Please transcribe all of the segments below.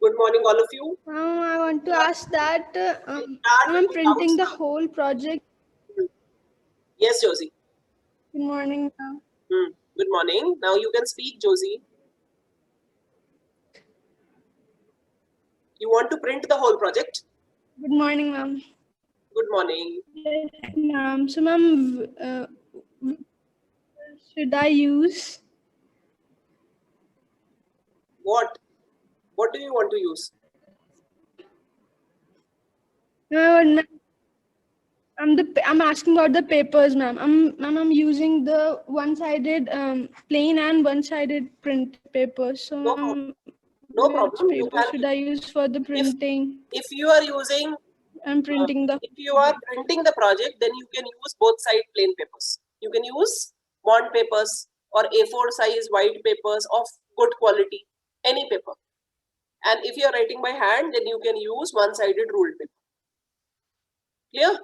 Good morning, all of you. I want to ask that Start with I'm the printing doubts the now. whole project. Yes, Josie. Good morning, ma'am. Good morning. Now you can speak, Josie. You want to print the whole project? Good morning, ma'am. Good morning. Yes, ma'am. So, ma'am, should I use? What? What do you want to use? Ma'am, I'm asking about the papers, ma'am. I'm using the one-sided plain and one-sided print papers. So, No problem. ma'am, No which problem. You paper can. should I use for the printing? If you are using, I'm printing the. if you are printing the project, then you can use both side plain papers. You can use bond papers or A4 size white papers of good quality, any paper. And if you are writing by hand, then you can use one-sided ruled paper. Clear?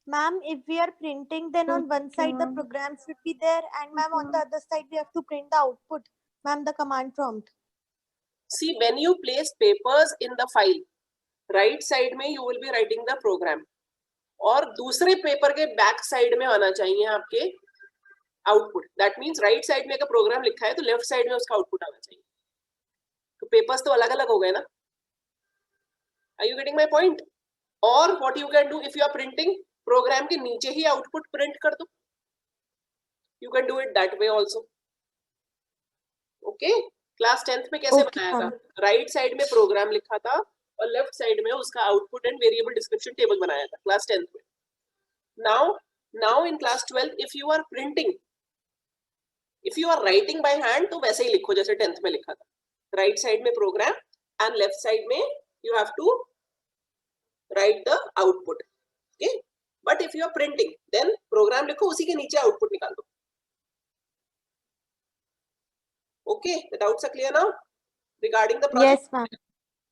Ma'am, if we are printing, then on one side the ma'am. program should be there, and ma'am, on the other side we have to print the output. Ma'am, the command prompt. See, when you place papers in the file, right side में you will be writing the program, और दूसरे paper के back side में आना चाहिए आपके output. That means right side में अगर प्रोग्राम लिखा है तो लेफ्ट साइड में उसका आउटपुट आना चाहिए. तो पेपर्स तो अलग अलग हो गए ना. Are you getting my point? और what you can do if you are printing, program के नीचे ही आउटपुट प्रिंट कर दो. You can do it that way also. Okay. Class 10th में कैसे बनाया था? राइट साइड में प्रोग्राम लिखा था और लेफ्ट साइड में उसका output and variable description table बनाया था क्लास 10th में. Now in class 12 if you are printing, if you are writing by hand तो वैसे ही लिखो जैसे 10th में लिखा था. राइट साइड में प्रोग्राम एंड लेफ्ट साइड में you have to write the output. Okay. But if you are printing then program लिखो, उसी के नीचे आउटपुट निकाल दो. Okay, the doubts are clear now regarding the project? Yes, ma'am.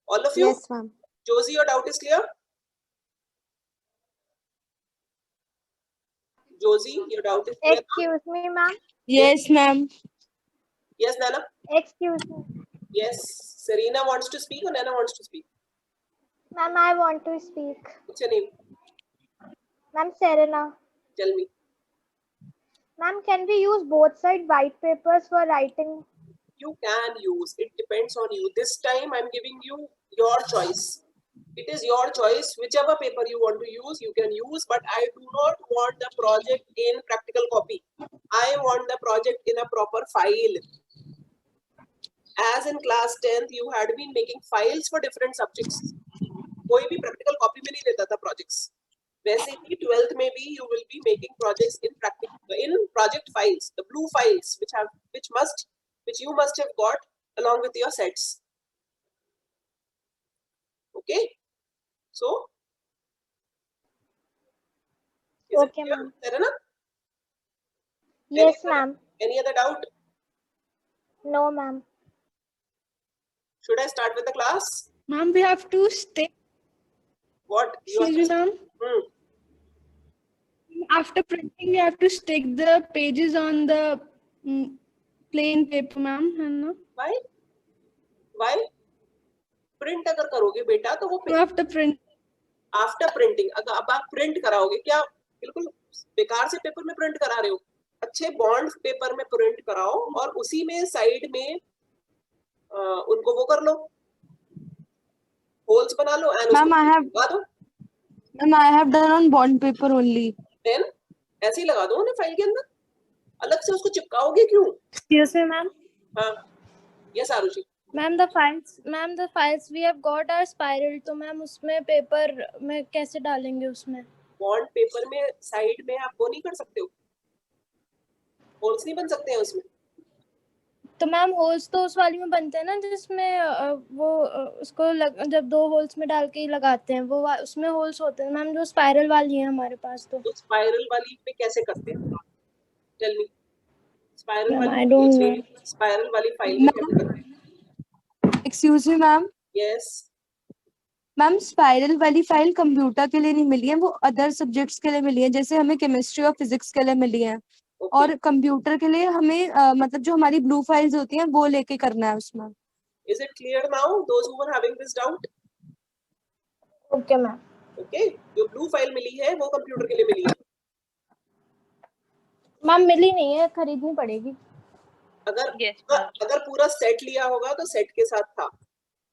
All of you? Yes, ma'am. Josie, your doubt is clear? Josie, your doubt is clear? Excuse me, ma'am. Yes, ma'am. Yes, Nana? Excuse me. Yes. Serena wants to speak or Nana wants to speak? Ma'am, I want to speak. What's your name? Ma'am, Serena. Tell me. Ma'am, can we use both side white papers for writing? You can use. It depends on you. This time I'm giving you your choice. It is your choice. Whichever paper you want to use, you can use. But I do not want the project in practical copy. I want the project in a proper file. As in class 10th, you had been making files for different subjects. कोई भी practical copy में नहीं देता था projects. वैसे ही 12th में भी you will be making projects in project files, the blue files which you must have got along with your sets. Okay, so Okay, ma'am. Serena? Yes, ma'am. Any other doubt? No, ma'am. Should I start with the class? Ma'am, we have to stay. What you Excuse me, ma'am. After printing, we have to stick the pages on the plain paper, ma'am. Why? Why? Print अगर करोगे बेटा तो वो After print. After printing अगर अब आप print कराओगे, क्या बिल्कुल बेकार से पेपर में प्रिंट करा रहे हो? अच्छे बॉन्ड पेपर में प्रिंट कराओ और उसी में साइड में उनको वो कर लो, होल्स बना लो एंड Ma'am, लगा दो. Ma'am, I have done on bond paper only. Then ऐसे ही लगा दो ना फाइल के अंदर. अलग से उसको चिपकाओगे क्यों? Excuse me, ma'am. हाँ. Yes Arushi. Ma'am, the files we have got are spiral. तो मैम उसमें पेपर में कैसे डालेंगे उसमें? बॉन्ड पेपर में साइड में आप वो नहीं कर सकते हो, होल्स नहीं बन सकते हैं उसमें. तो मैम होल्स तो उस वाली में बनते हैं ना जिसमें वो उसको जब 2 होल्स में डाल के ही लगाते हैं, वो उसमें होल्स होते हैं मैम, जो स्पाइरल वाली है हमारे पास. तो स्पाइरल वाली पे कैसे करते हैं? Tell me. स्पाइरल Ma'am, वाली I don't know. स्पाइरल वाली फाइल में कैसे करते हैं? Excuse me, ma'am. Yes. Ma'am spiral वाली फाइल कंप्यूटर के लिए नहीं मिली है, वो अदर सब्जेक्ट्स के लिए मिली है, जैसे हमें केमिस्ट्री और फिजिक्स के लिए मिली है. और कंप्यूटर के लिए हमें मतलब जो हमारी ब्लू फाइल्स होती हैं वो लेके करना है उसमें. Is it clear now, those who were having this doubt? Okay ma'am. Okay, जो blue file मिली है वो कंप्यूटर के लिए मिली है. मैम मिली नहीं है, खरीदनी पड़ेगी. अगर पूरा सेट लिया होगा तो सेट के साथ था,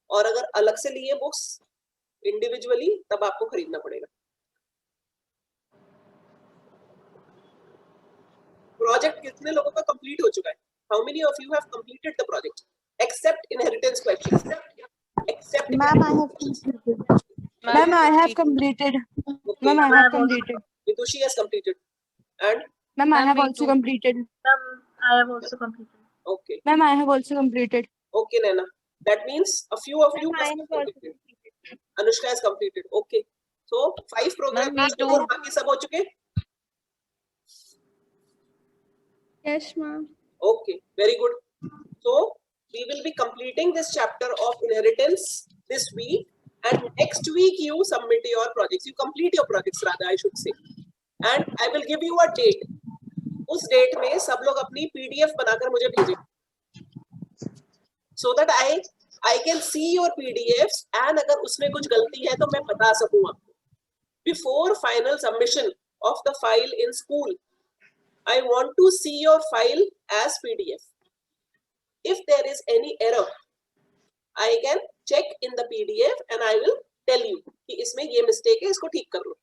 और अगर अलग से लिए बुक्स इंडिविजुअली तब आपको खरीदना पड़ेगा. प्रोजेक्ट कितने लोगों का कंप्लीट हो चुका है? How many of you have completed the project except inheritance questions? Except Ma'am, I have completed. Ma'am, I have completed. Ma'am, I have completed. Vitushi has completed. And Ma'am, I have also completed. I have also completed. okay, Ma'am, I have also completed. okay Naina, that means a few of you Ma'am, I must have have also completed. Anushka has completed. Okay, so 5 programs. Ma'am, me too. और बाकी सब हो चुके? Yes, ma'am. Okay, very good. So we will be completing this chapter of inheritance this week, and next week you submit your projects. You complete your projects rather, I should say. And I will give you a date. उस date में सब लोग अपनी PDF बनाकर मुझे भेजें, so that I can see your PDFs, and अगर उसमें कुछ गलती है तो मैं बता सकूं आपको. Before final submission of the file in school, I want to see your file as PDF. If there is any error, I can check in the PDF and I will tell you कि इसमें ये mistake है, इसको ठीक कर लो.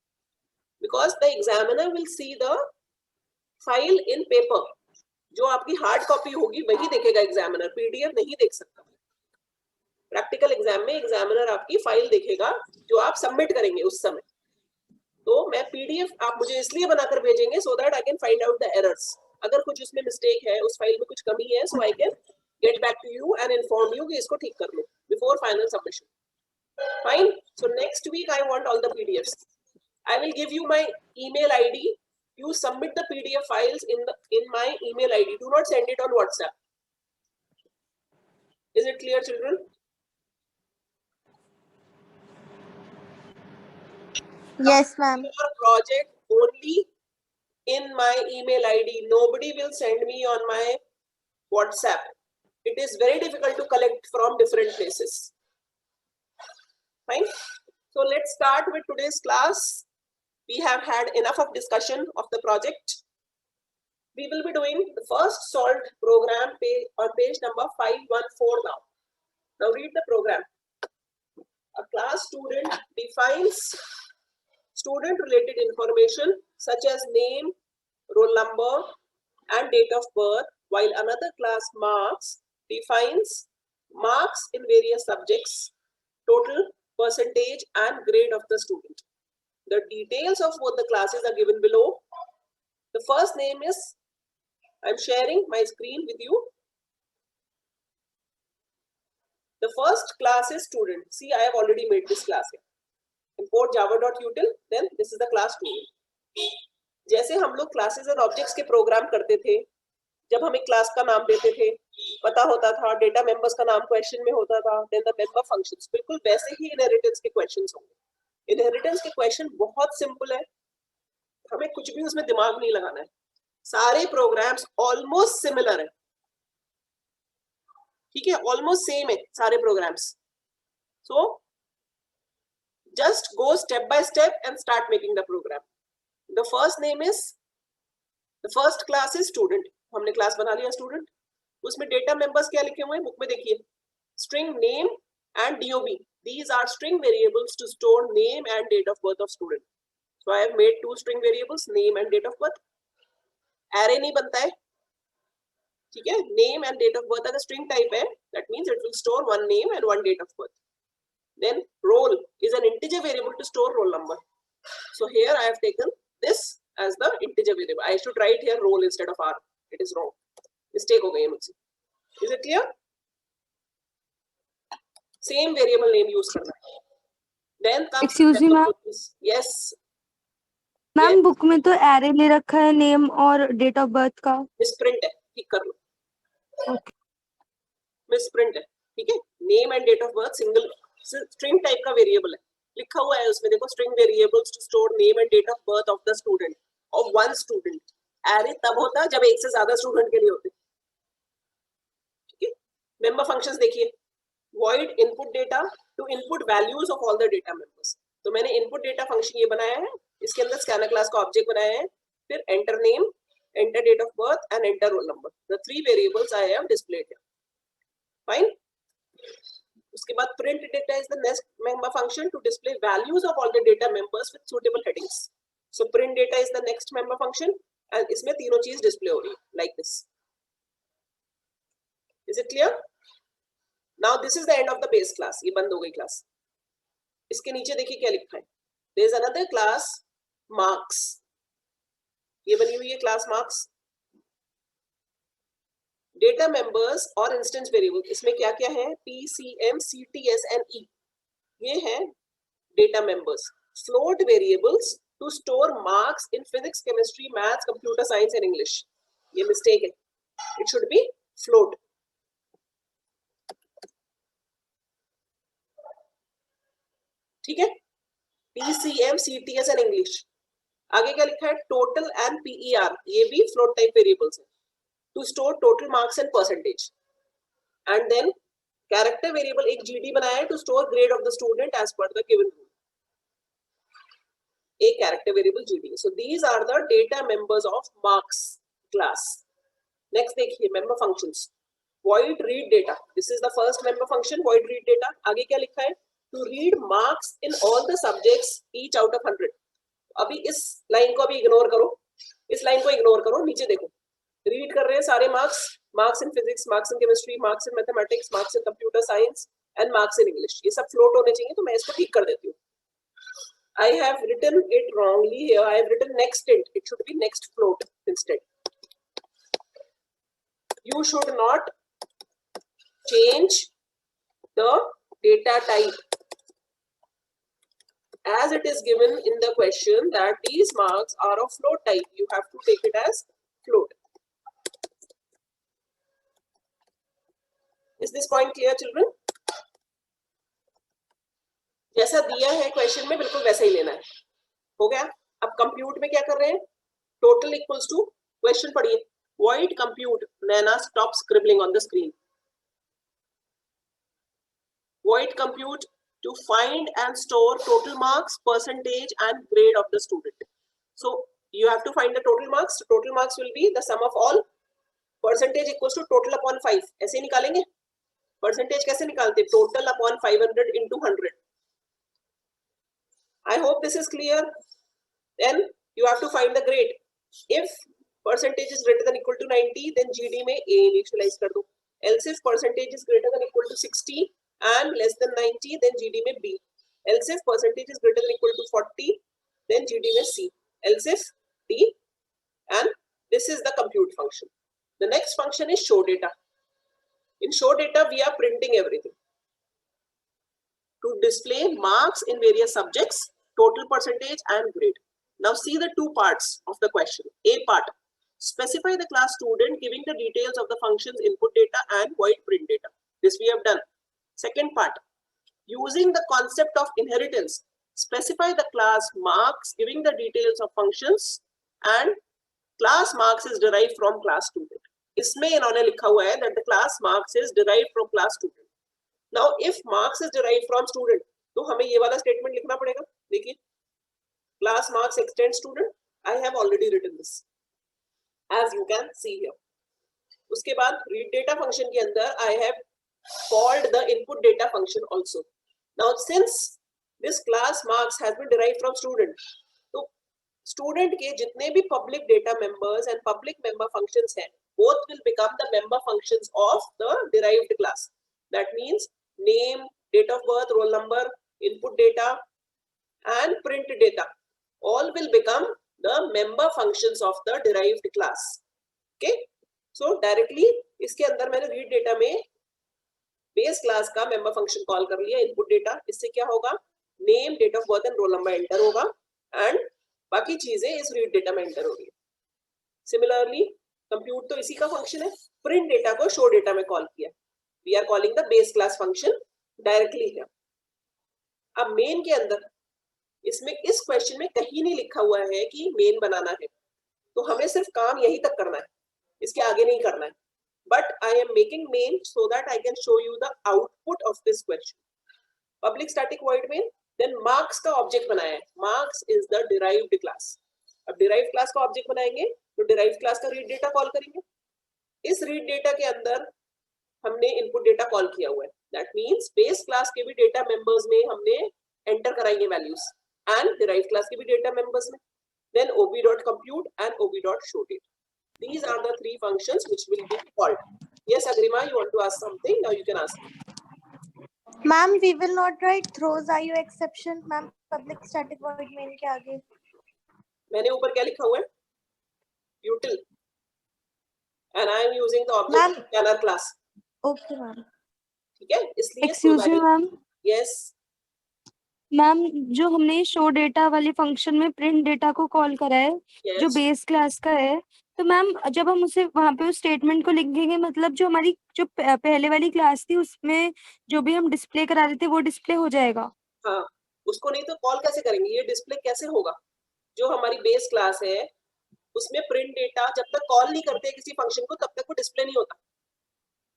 Because the examiner will see the file in paper. जो आपकी hard copy होगी वही देखेगा examiner, PDF नहीं देख सकता. Practical exam में examiner आपकी file देखेगा जो आप submit करेंगे उस समय. तो मैं PDF आप मुझे इसलिए बनाकर भेजेंगे so that I can find out the errors. अगर कुछ उसमें mistake है, उस file में कुछ कमी है, so I can get back to you and inform you कि इसको ठीक कर लो before final submission. Fine. So next week I want all the PDFs. I will give you my email ID. You submit the PDF files in my email ID. Do not send it on WhatsApp. Is it clear, children? Yes, ma'am. Your project only in my email ID. Nobody will send me on my WhatsApp. It is very difficult to collect from different places. Fine. So let's start with today's class. We have had enough of discussion of the project. We will be doing the first solved program on page number 514 now. Now read the program. A class student defines student-related information such as name, roll number, and date of birth, while another class marks defines marks in various subjects, total, percentage, and grade of the student. The details of both the classes are given below. The first name is, I'm sharing my screen with you. The first class is student. See, I have already made this class here. Import java.util, then this is the class student. जैसे हम लोग classes and objects के program करते थे, जब हमें class का नाम देते थे, पता होता था, data members का नाम question में होता था, then the member functions. बिल्कुल वैसे ही inheritance के questions होंगे. Inheritance के question बहुत simple है, हमें कुछ भी उसमें दिमाग नहीं लगाना है. सारे programs almost similar है, ठीक है, almost same है सारे programs. So just go step by step and start making the program. The first name is, the first class is student. हमने class बना लिया student. उसमें data members क्या लिखे हुए हैं बुक में देखिए. String name and DOB. These are string variables to store name and date of birth of student. So I have made two string variables, name and date of birth. Array नहीं बनता है, ठीक है. Name and date of birth अगर string type है, that means it will store one name and one date of birth. Then roll is an integer variable to store roll number. So here I have taken this as the integer variable. I should write here roll instead of R. It is wrong. Mistake हो गई है मुझसे. Is it clear? Same variable name use करना है. Then comes Excuse me, ma'am. Yes. Ma'am book में तो array ले रखा है नेम और डेट ऑफ बर्थ का. Misprint है, ठीक कर लो. Okay. Misprint है, ठीक है. Name and date of birth single string type का variable है. लिखा हुआ है उसमें देखो, string variables to store name and date of birth of the student, of one student. Array तब होता है जब एक से ज्यादा स्टूडेंट के लिए होते. ठीक है. Member functions देखिए. void input data to input values of all the data members. तो मैंने input data function ये बनाया है, इसके अंदर scanner class का object बनाया है, फिर enter name, enter date of birth and enter roll number. The three variables I have displayed here. Fine. उसके बाद print data is the next member function to display values of all the data members with suitable headings. So print data is the next member function and इसमें तीनों चीज display हो रही है like this. Is it clear? Now this is the end of the base class. ये बंद हो गई class. इसके नीचे देखिए क्या लिखा है. There is another class marks. ये बनी हुई है class marks. Data members और instance variable. इसमें क्या क्या है? P, C, M, C, T, S and E. ये है data members. Float variables to store marks in physics, chemistry, maths, computer science and English. ये mistake है. It should be float. ठीक है. PCM, CTS and English. आगे क्या लिखा है? Total and PER. ये भी float type variables है. To store total marks and percentage. And then character variable एक GD बनाया है to store grade of the student as per the given rule. A character variable GD. So these are the data members of marks class. Next देखिए member functions. Void read data. This is the first member function. Void read data. आगे क्या लिखा है? To read marks in all the subjects each out of 100. अभी इस line को अभी ignore करो, इस लाइन को इग्नोर करो, नीचे देखो. रीड कर रहे हैं सारे marks, marks in physics, marks in chemistry, marks in mathematics, marks in computer science and marks in English. ये सब फ्लोट होने चाहिए, तो मैं इसको ठीक कर देती हूँ. I have written it wrongly here. I have written next int. It should be next float instead. You should not change the data type as it is given in the question that these marks are of float type. You have to take it as float. Is this point clear, children? जैसा दिया है question में बिल्कुल वैसा ही लेना है. हो गया. अब कंप्यूट में क्या कर रहे हैं? टोटल इक्वल्स टू, क्वेश्चन पढ़िए. Void compute. Naina, stop scribbling on the screen. Void compute to find and store total marks, percentage and grade of the student. So you have to find the total marks. Total marks will be the sum of all. Percentage equals to total upon 5. ऐसे निकालेंगे. Percentage कैसे निकालते? Total upon 500 into 100. I hope this is clear. Then you have to find the grade. If percentage is greater than equal to 90, then GD में A initialize कर दो. Else if percentage is greater than equal to 60 and less than 90, then GD में B. Else if percentage is greater than equal to 40, then GD में C. Else if D. And this is the compute function. The next function is show data. In show data, we are printing everything to display marks in various subjects, total percentage and grade. Now see the two parts of the question. A part, specify the class student giving the details of the functions input data and void print data. This we have done. Second part, using the concept of inheritance, specify the class marks giving the details of functions and class marks is derived from class student. इसमें इन्होंने लिखा हुआ है that the class marks is derived from class student. Now if marks is derived from student, तो हमें ये वाला statement लिखना पड़ेगा. देखिए, class marks extend student. I have already written this, as you can see here. उसके बाद read data function के अंदर I have called the input data function also. Now since this class marks has been derived from student, तो student के जितने भी public data members and public member functions हैं, both will become the member functions of the derived class. That means name, date of birth, roll number, input data and print data all will become the member functions of the derived class. Okay, so directly इसके अंदर मैंने read data में base class का member function call कर लिया. input data, इससे क्या होगा? name, date of birth and roll number enter होगा and बाकी चीजें इस read data में enter होगी. Similarly compute तो इसी का function है. print data को show data में call किया. We are calling the base class function directly here. अब main के अंदर इसमें इस क्वेश्चन में कहीं नहीं लिखा हुआ है कि मेन बनाना है, तो हमें सिर्फ काम यहीं तक करना है, इसके आगे नहीं करना है. but I am making main so that I can show you the output of this question. Public static void main, then marks का object बनाया है. Marks is the derived class. अब derived class का object बनाएंगे तो derived class का read data call करेंगे. इस read data के अंदर हमने input data call किया हुआ है. That means base class के भी data members में हमने enter कराएंगे values and derived class के भी data members में. Then ob.compute and ob.showDate. These are the three functions which will be called. Yes, Agrima, you want to ask something? Now you can ask. Ma'am, we will not write throws IO exception. Ma'am, public static void main के आगे. मैंने ऊपर क्या लिखा हुआ है? Util. And I am using the object scanner class. Okay, ma'am. ठीक है? इसलिए excuse me ma'am. Yes. Ma'am जो हमने शो डेटा वाले फंक्शन में प्रिंट डेटा को कॉल करा है जो Yes. बेस क्लास का है, तो मैम जब हम उसे वहां पे उस स्टेटमेंट को लिखेंगे, मतलब जो हमारी जो पहले वाली क्लास थी उसमें जो भी हम डिस्प्ले करा रहे थे वो डिस्प्ले हो जाएगा. हाँ, उसको नहीं तो कॉल कैसे करेंगे? ये डिस्प्ले कैसे होगा? जो हमारी बेस क्लास है उसमें प्रिंट डेटा जब तक कॉल नहीं करते किसी फंक्शन को तब तक वो डिस्प्ले नहीं होता.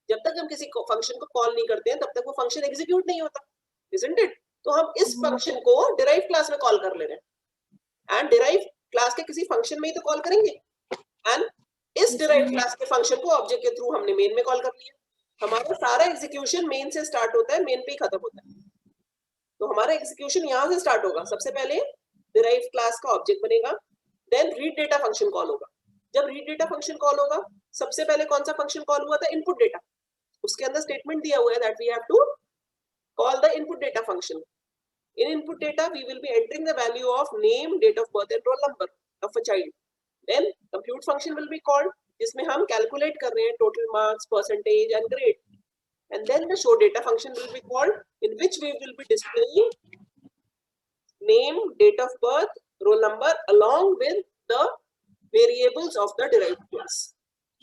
जब तक हम किसी फंक्शन को कॉल नहीं करते हैं तब तक वो फंक्शन एग्जीक्यूट नहीं होता. Isn't it? तो हम इस फंक्शन को डिराइव क्लास में कॉल कर ले रहे हैं एंड डिराइव क्लास के किसी फंक्शन में ही तो कॉल करेंगे एंड इस डिराइव क्लास के फंक्शन को ऑब्जेक्ट के थ्रू हमने मेन में कॉल कर लिया. हमारा सारा एग्जीक्यूशन मेन से स्टार्ट होता है, मेन पे ही खत्म होता है. तो हमारा एग्जीक्यूशन यहाँ से स्टार्ट होगा. सबसे पहले डिराइव क्लास का ऑब्जेक्ट बनेगा, then read data function call होगा. जब रीड डेटा फंक्शन कॉल होगा सबसे पहले कौन सा फंक्शन कॉल हुआ था? Input data. उसके अंदर स्टेटमेंट दिया हुआ है that we have to call the input data function. In input data, we will be entering the value of name, date of birth, and roll number of a child. Then compute function will be called, जिसमें हम calculate कर रहे हैं total marks, percentage, and grade. And then the show data function will be called, in which we will be displaying name, date of birth, roll number, along with the variables of the derived class.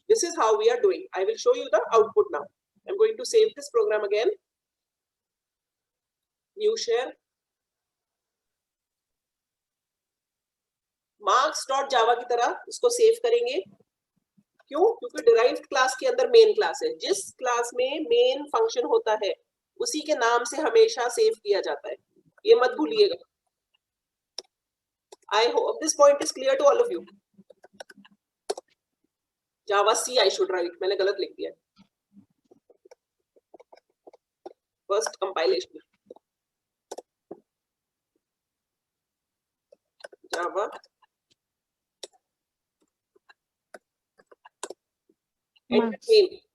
This is how we are doing. I will show you the output now. I'm going to save this program again. New share. marks.java की तरह इसको save करेंगे. क्यों? क्योंकि derived class के अंदर main class है. जिस क्लास में मेन फंक्शन होता है उसी के नाम से हमेशा सेव किया जाता है. ये मत भूलिएगा. I hope this point is clear to all of you. Java C I should write. मैंने गलत लिख दिया. First compilation. Java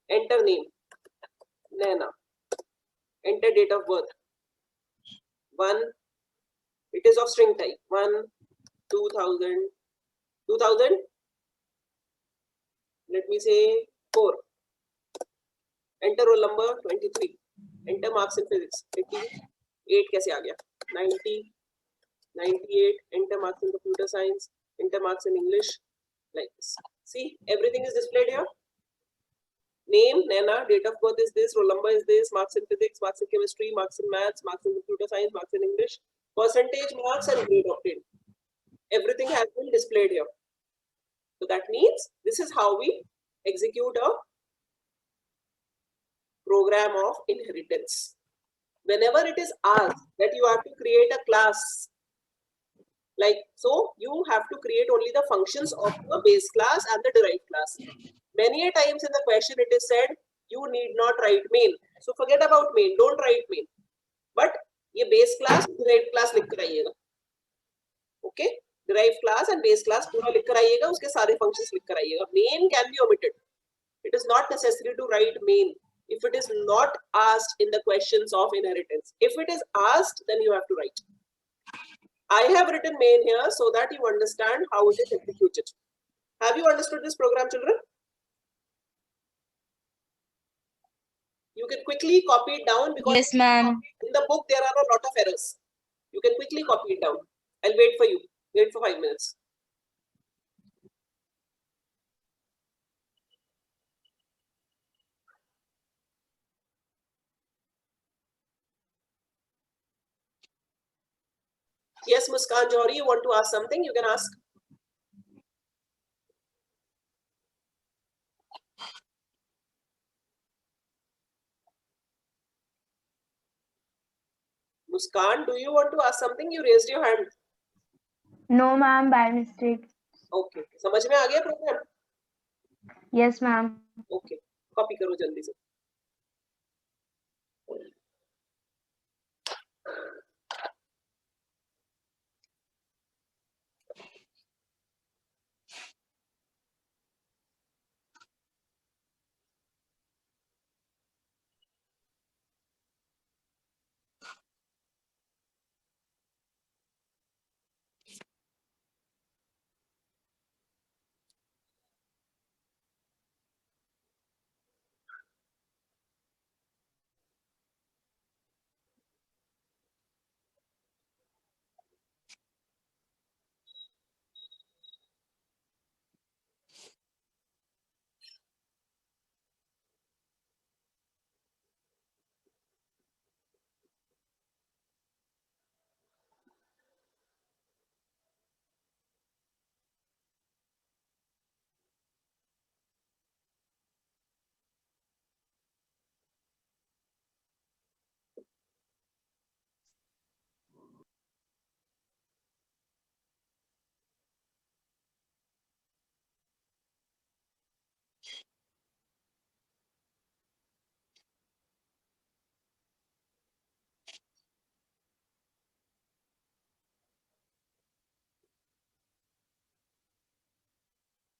enter name Naina, enter date of birth 1, it is of string type 1 2000 let me say 4, enter roll number 23, enter marks in physics 88 कैसे आ गया 90 98, enter marks in computer science, enter marks in English, like this. See, everything is displayed here. Name, Naina, date of birth is this, roll number is this, marks in physics, marks in chemistry, marks in maths, marks in computer science, marks in English, percentage marks and grade obtained. Everything has been displayed here. So that means this is how we execute a program of inheritance. Whenever it is asked that you have to create a class, like so, you have to create only the functions of the base class and the derived class. Many a times in the question it is said you need not write main. So forget about main. Don't write main. But ये base class, derived class लिख कर आइएगा. Okay? Derived class and base class पूरा लिख कर आइएगा. उसके सारे functions लिख कर आइएगा. Main can be omitted. It is not necessary to write main if it is not asked in the questions of inheritance. If it is asked, then you have to write. I have written main here so that you understand how it is executed. Have you understood this program, children? You can quickly copy it down because Yes, ma'am. in the book there are a lot of errors. You can quickly copy it down. I'll wait for you. Wait for 5 minutes. Yes, Muskan Johari, you want to ask something? You can ask. Muskan, do you want to ask something? You raised your hand. No, ma'am, by mistake. Okay. समझ में आ गया program? Yes, ma'am. Okay. Copy करो जल्दी से.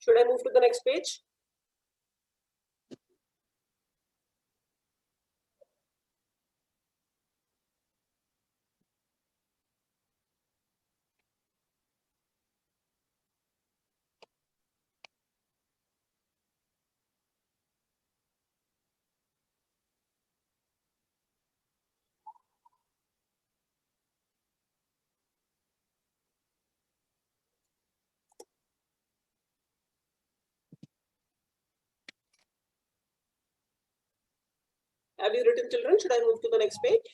Should I move to the next page? Have you written, children? Should I move to the next page?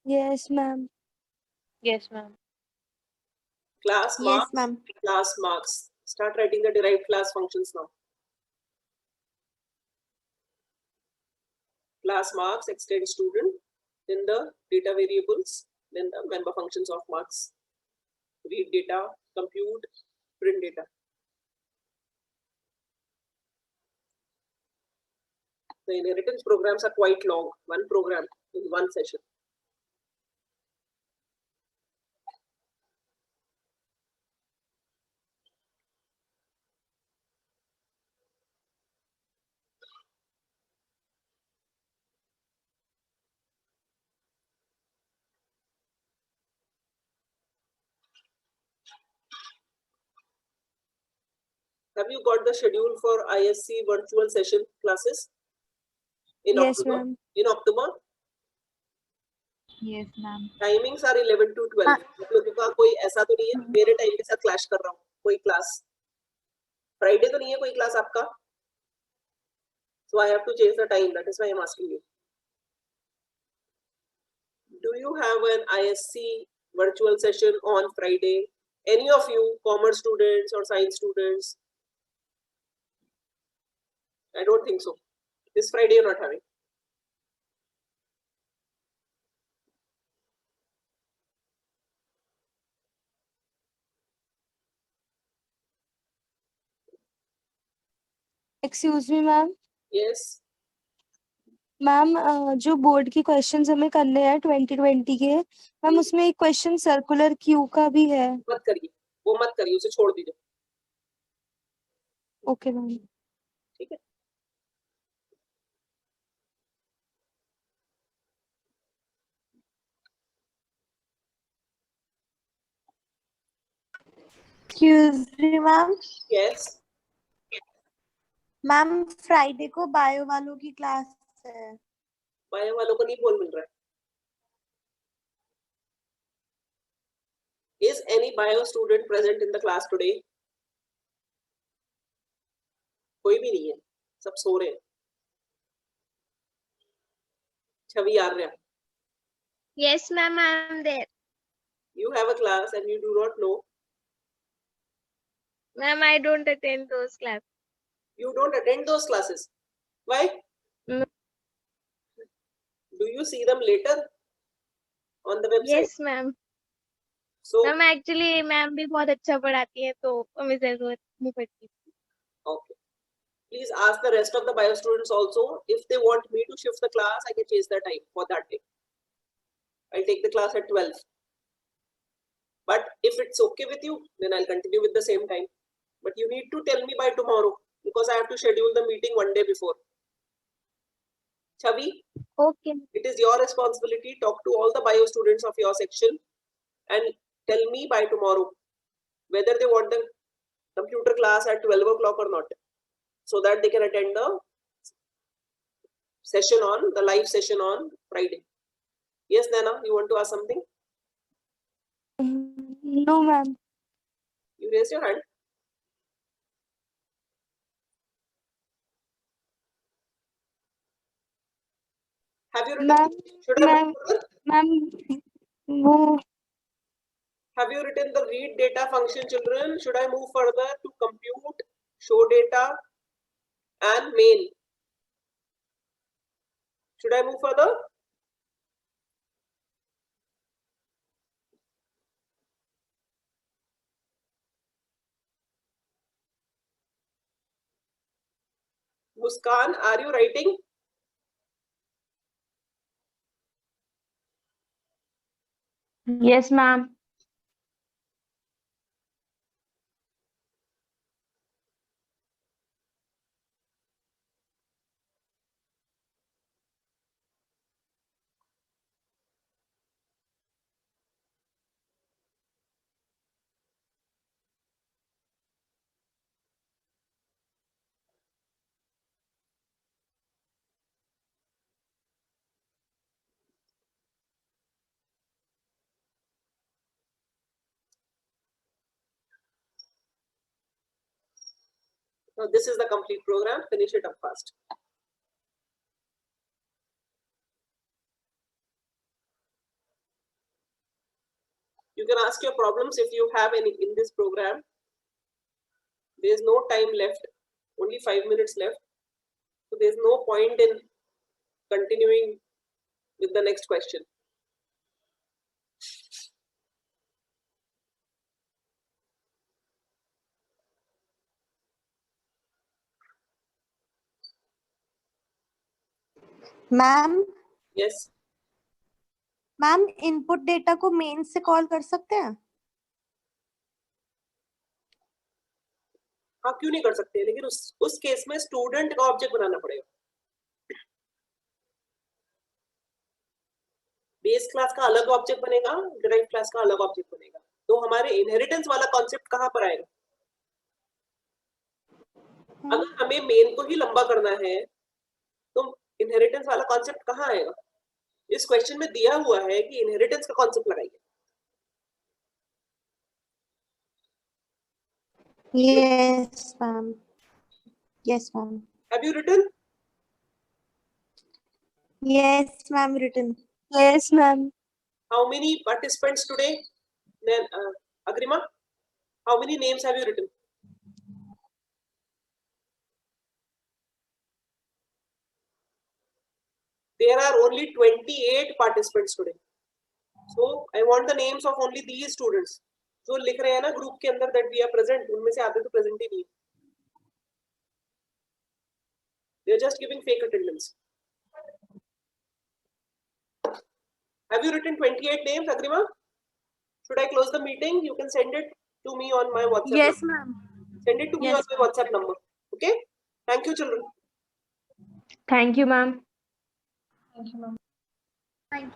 Yes, ma'am. Yes, ma'am. Class Yes, marks. ma'am. Class marks. Start writing the derived class functions now. Class marks extend student, then the data variables, then the member functions of marks. Read data, compute, print data. The inheritance programs are quite long. One program in one session. Have you got the schedule for ISC virtual session classes? In Yes, October? ma'am. In October? Yes, ma'am. Timings are 11 to 12. आप लोगों का कोई ऐसा तो नहीं है मेरे time के साथ क्लैश कर रहा हूँ कोई क्लास फ्राइडे तो नहीं है कोई क्लास आपका so I have to change the time, that is why I'm asking you. Do you have an ISC virtual session on Friday? Any of you, commerce students or science students? I don't think so. This Friday you're not having. Excuse me, ma'am. Yes. Ma'am जो board की questions हमें करने हैं 2020 के ma'am उसमें एक question circular queue का भी है. मत करिए वो मत करिए उसे छोड़ दीजिए. Okay ma'am. ठीक है. Excuse me, ma'am. Yes. Ma'am Friday को बायो वालों की क्लास है. बायो वालों को नहीं बोल मिल रहा है. Is any bio student present in the class today? कोई भी नहीं है. सब सो रहे हैं. छवि Arya. Yes, ma'am, I am there. You have a class and you do not know. Ma'am, I don't attend those classes. You don't attend those classes. Why? No. Do you see them later on the website? Yes ma'am. So ma'am actually ma'am भी बहुत अच्छा पढ़ाती है तो हमें जरूरत नहीं पड़ती. okay. Please ask the rest of the bio students also. If they want me to shift the class, I can change the time for that day. I'll take the class at 12. But if it's okay with you, then I'll continue with the same time. But you need to tell me by tomorrow because I have to schedule the meeting one day before. Chavi, Okay. it is your responsibility. Talk to all the bio students of your section and tell me by tomorrow whether they want the computer class at 12 o'clock or not, so that they can attend the session on the live session on Friday. Yes, Nana, you want to ask something? No, ma'am. You raised your hand. Have you written? Ma'am, Should I ma'am, move further? ma'am, वो Have you written the read data function, children? Should I move further to compute, show data, and main? Should I move further? Muskan, are you writing? Yes, ma'am. Now this is the complete program. Finish it up fast. You can ask your problems if you have any in this program. There is no time left, only 5 minutes left. So there is no point in continuing with the next question. Ma'am Yes. Ma'am input data को main से call कर सकते हैं? हाँ, क्यों नहीं कर सकते, लेकिन उस केस में स्टूडेंट का ऑब्जेक्ट बनाना पड़ेगा. बेस क्लास का अलग ऑब्जेक्ट बनेगा, डिराइव क्लास का अलग ऑब्जेक्ट बनेगा. तो हमारे इनहेरिटेंस वाला कॉन्सेप्ट कहाँ पर आएगा? अगर हमें मेन को ही लंबा करना है तो इनहेरिटेंस वाला कॉन्सेप्ट कहाँ आएगा? इस क्वेश्चन में दिया हुआ है कि इनहेरिटेंस का कॉन्सेप्ट लगाइए. Yes, ma'am. Yes, ma'am. Have you written? Yes, ma'am. Written. yes, ma'am. How many participants today? Then Agrima, how many names have you written? There are only 28 participants today. So I want the names of only these students. जो लिख रहे हैं ना group के अंदर that we are present, उनमें से आधे तो present ही नहीं. They are just giving fake attendance. Have you written 28 names, Agrima? Should I close the meeting? You can send it to me on my WhatsApp. Yes, number. ma'am. Send it to me Yes. on my WhatsApp number. Okay? Thank you, children. Thank you, ma'am. Thank you, ma'am.